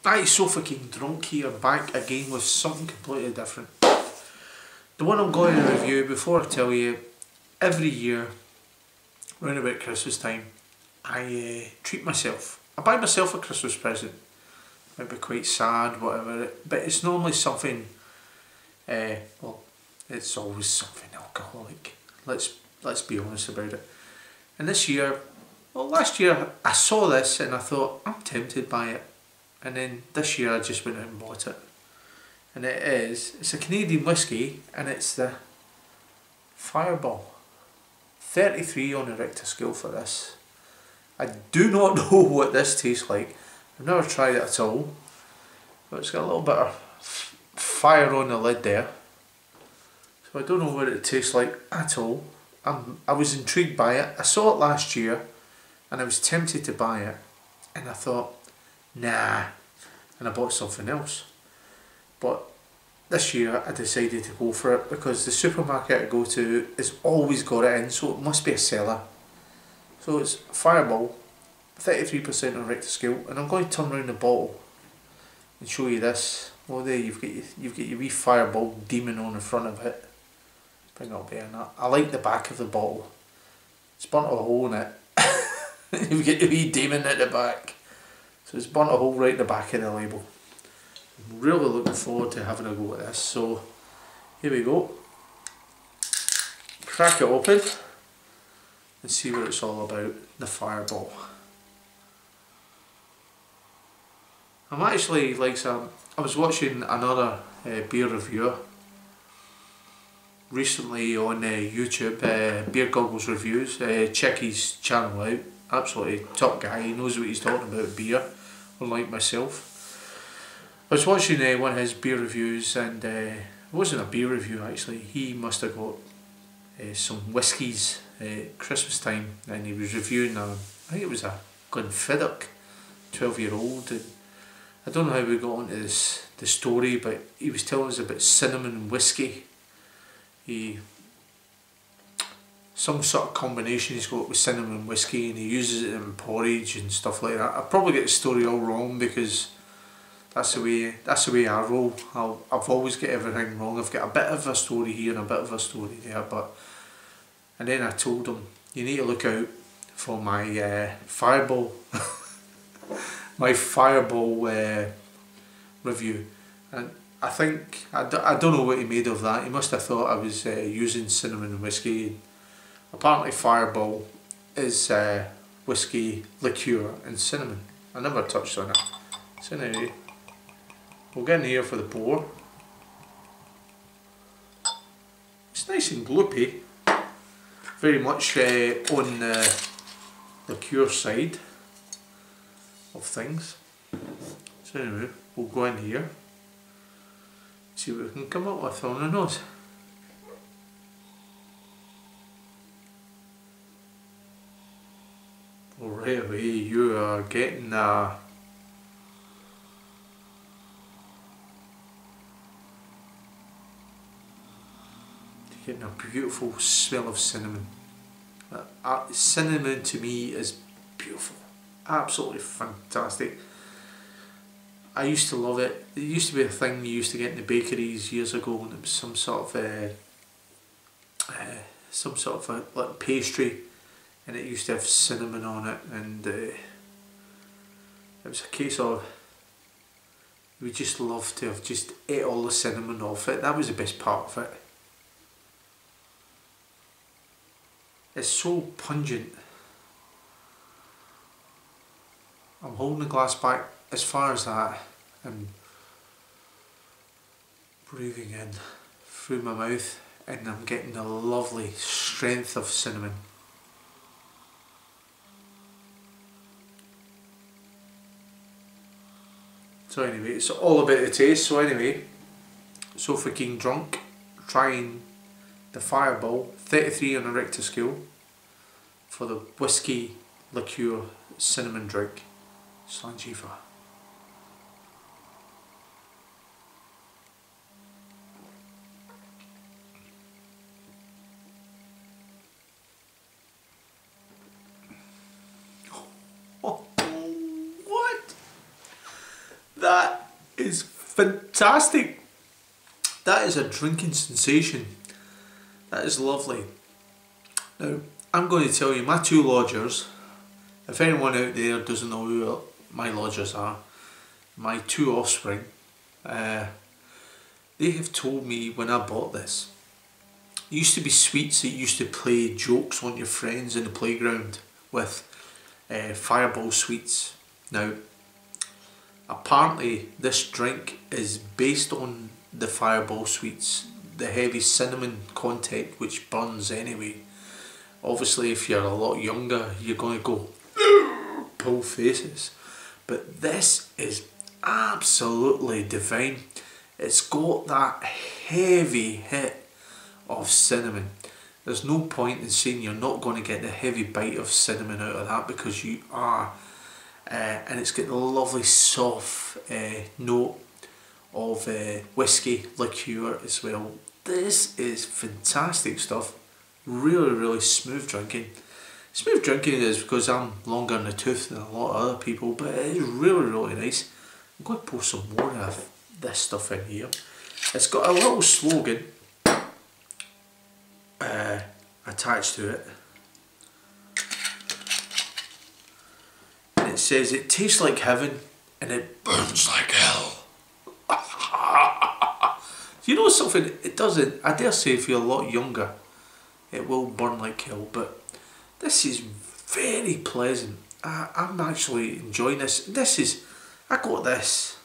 Aye, so fucking drunk here, back again with something completely different. The one I'm going to review, before I tell you, every year, round about Christmas time, I treat myself. I buy myself a Christmas present. Might be quite sad, whatever, but it's normally something, well, it's always something alcoholic. Let's be honest about it. And this year, well, last year I saw this and I thought, I'm tempted by it. And then this year I just went out and bought it. And it's a Canadian whiskey and it's the Fireball. 33 on the Richter scale for this. I do not know what this tastes like. I've never tried it at all. But it's got a little bit of fire on the lid there. So I don't know what it tastes like at all. I was intrigued by it. I saw it last year and I was tempted to buy it. And I thought, nah, and I bought something else. But this year I decided to go for it because the supermarket I go to has always got it in, so it must be a seller. So it's Fireball, 33% on Richter scale, and I'm going to turn around the bottle and show you this. Well, there you've got your wee Fireball demon on the front of it. Bring it up there and that. I like the back of the bottle. It's burnt a hole in it. You've got your wee demon at the back. So it's burnt a hole right at the back of the label. I'm really looking forward to having a go at this. So here we go. Crack it open and see what it's all about. The Fireball. I'm actually like I was watching another beer reviewer recently on YouTube, Beer Goggles Reviews. Check his channel out. Absolutely top guy. He knows what he's talking about beer, unlike myself. I was watching one of his beer reviews, and it wasn't a beer review actually. He must have got some whiskies Christmas time, and he was reviewing I think it was a Glenfiddich 12-year-old. And I don't know how we got onto the story, but he was telling us about cinnamon whiskey. Some sort of combination he's got with cinnamon whiskey, and he uses it in porridge and stuff like that. I probably get the story all wrong because that's the way I roll. I've always got everything wrong. I've got a bit of a story here and a bit of a story there, and then I told him, you need to look out for my Fireball my Fireball review. And I think I don't know what he made of that. He must have thought I was using cinnamon whiskey. Apparently Fireball is whiskey liqueur and cinnamon. I never touched on it. So anyway, we'll get in here for the pour. It's nice and gloopy. Very much on the liqueur side of things. So anyway, we'll go in here, see what we can come up with on the nose. Right away, you are getting a beautiful smell of cinnamon. Cinnamon to me is beautiful, absolutely fantastic. I used to love it. It used to be a thing you used to get in the bakeries years ago, and it was some sort of like pastry, and it used to have cinnamon on it, and it was a case of we just loved to have just ate all the cinnamon off it. That was the best part of it. It's so pungent. I'm holding the glass back as far as that and breathing in through my mouth, and I'm getting the lovely strength of cinnamon. So anyway, it's all about the taste. So anyway, so fucking drunk, trying the Fireball, 33 on a Richter scale, for the whiskey liqueur cinnamon drink, Slanjiva. That is fantastic. That is a drinking sensation. That is lovely. Now, I'm going to tell you, my two lodgers, if anyone out there doesn't know who my lodgers are, my two offspring, they have told me when I bought this, it used to be sweets that used to play jokes on your friends in the playground with Fireball sweets. Now, apparently this drink is based on the Fireball sweets, the heavy cinnamon content which burns anyway. Obviously if you're a lot younger you're going to go pull faces, but this is absolutely divine. It's got that heavy hit of cinnamon. There's no point in saying you're not going to get the heavy bite of cinnamon out of that, because you are. And it's got the lovely soft note of whiskey liqueur as well. This is fantastic stuff. Really smooth drinking. Smooth drinking is because I'm longer in the tooth than a lot of other people, but it is really nice. I'm going to pour some more of this stuff in here. It's got a little slogan attached to it. And it says, it tastes like heaven and it burns like hell. You know something, it doesn't, I dare say if you're a lot younger, it will burn like hell, but this is very pleasant. I'm actually enjoying this. I got this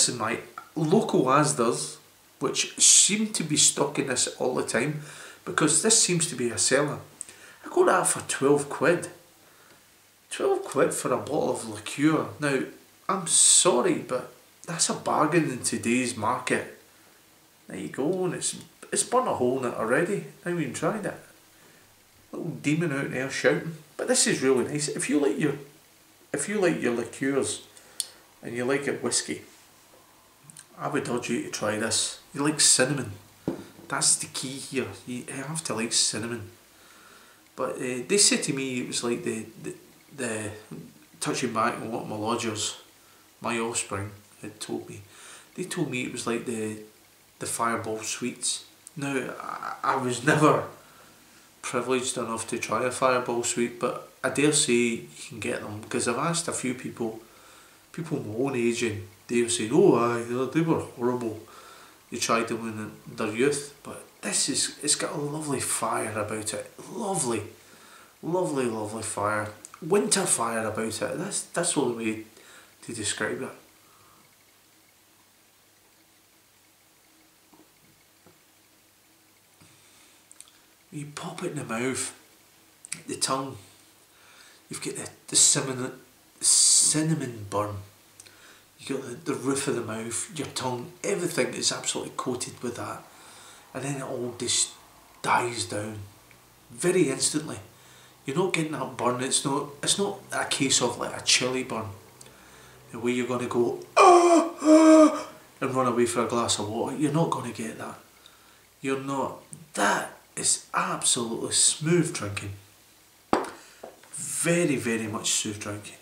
in my local Asda's, which seem to be stocking this all the time, because this seems to be a seller. I got that for 12 quid. 12 quid for a bottle of liqueur. Now, I'm sorry, but that's a bargain in today's market. There you go, and it's burnt a hole in it already. I haven't even tried it. Little demon out there shouting. But this is really nice. If you like your liqueurs and you like it whiskey, I would urge you to try this. You like cinnamon. That's the key here. You have to like cinnamon. But they said to me it was like the touching back on what my lodgers, my offspring, had told me. They told me it was like the Fireball sweets. Now, I was never privileged enough to try a Fireball sweet, but I dare say you can get them, because I've asked a few people my own age, and they've said, oh aye, they were horrible. They tried them in their youth, but it's got a lovely fire about it. Lovely fire. Winter fire about it. That's the only way to describe it. You pop it in the mouth, the tongue, you've got the cinnamon burn, you got the roof of the mouth, your tongue, everything is absolutely coated with that, and then it all just dies down very instantly. You're not getting that burn. It's not a case of like a chili burn, the way you're going to go and run away for a glass of water. You're not going to get that. You're not. That is absolutely smooth drinking. Very much smooth drinking.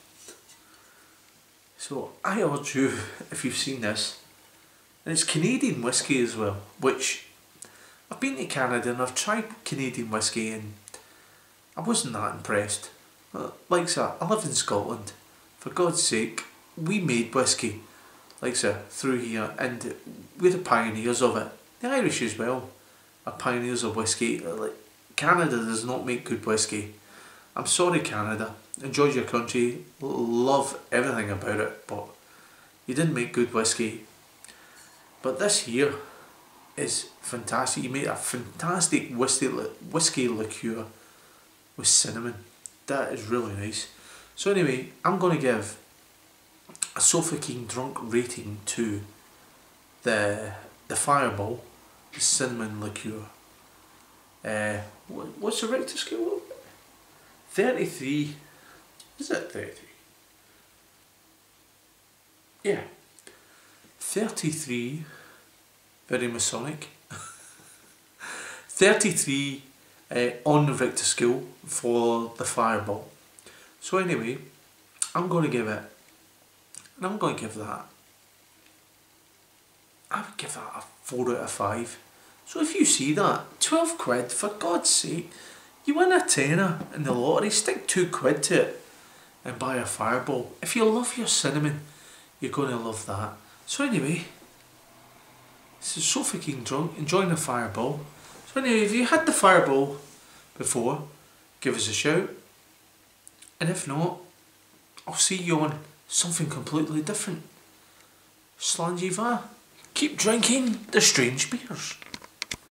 So I urge you, if you've seen this, and it's Canadian whiskey as well, which I've been to Canada and I've tried Canadian whiskey and I wasn't that impressed. Like that, I live in Scotland. For God's sake, we made whiskey, like that, through here, and we're the pioneers of it. The Irish as well are pioneers of whiskey. Like, Canada does not make good whiskey. I'm sorry, Canada. Enjoy your country, love everything about it, but you didn't make good whiskey. But this here is fantastic. You made a fantastic whiskey liqueur with cinnamon. That is really nice. So anyway, I'm going to give a Sofa King drunk rating to the Fireball, the cinnamon liqueur. What's the Richter scale? 33. Is it 33? Yeah. 33. Very Masonic. 33 on the Richter scale for the Fireball. So anyway, I'm going to give it And I'm going to give that, I would give that a 4 out of 5. So if you see that, 12 quid, for God's sake, you win a tenner in the lottery, stick 2 quid to it and buy a Fireball. If you love your cinnamon, you're going to love that. So anyway, this is so fucking drunk, enjoying the Fireball. So anyway, if you had the Fireball before, give us a shout. And if not, I'll see you on something completely different. Slangy va. Keep drinking the strange beers.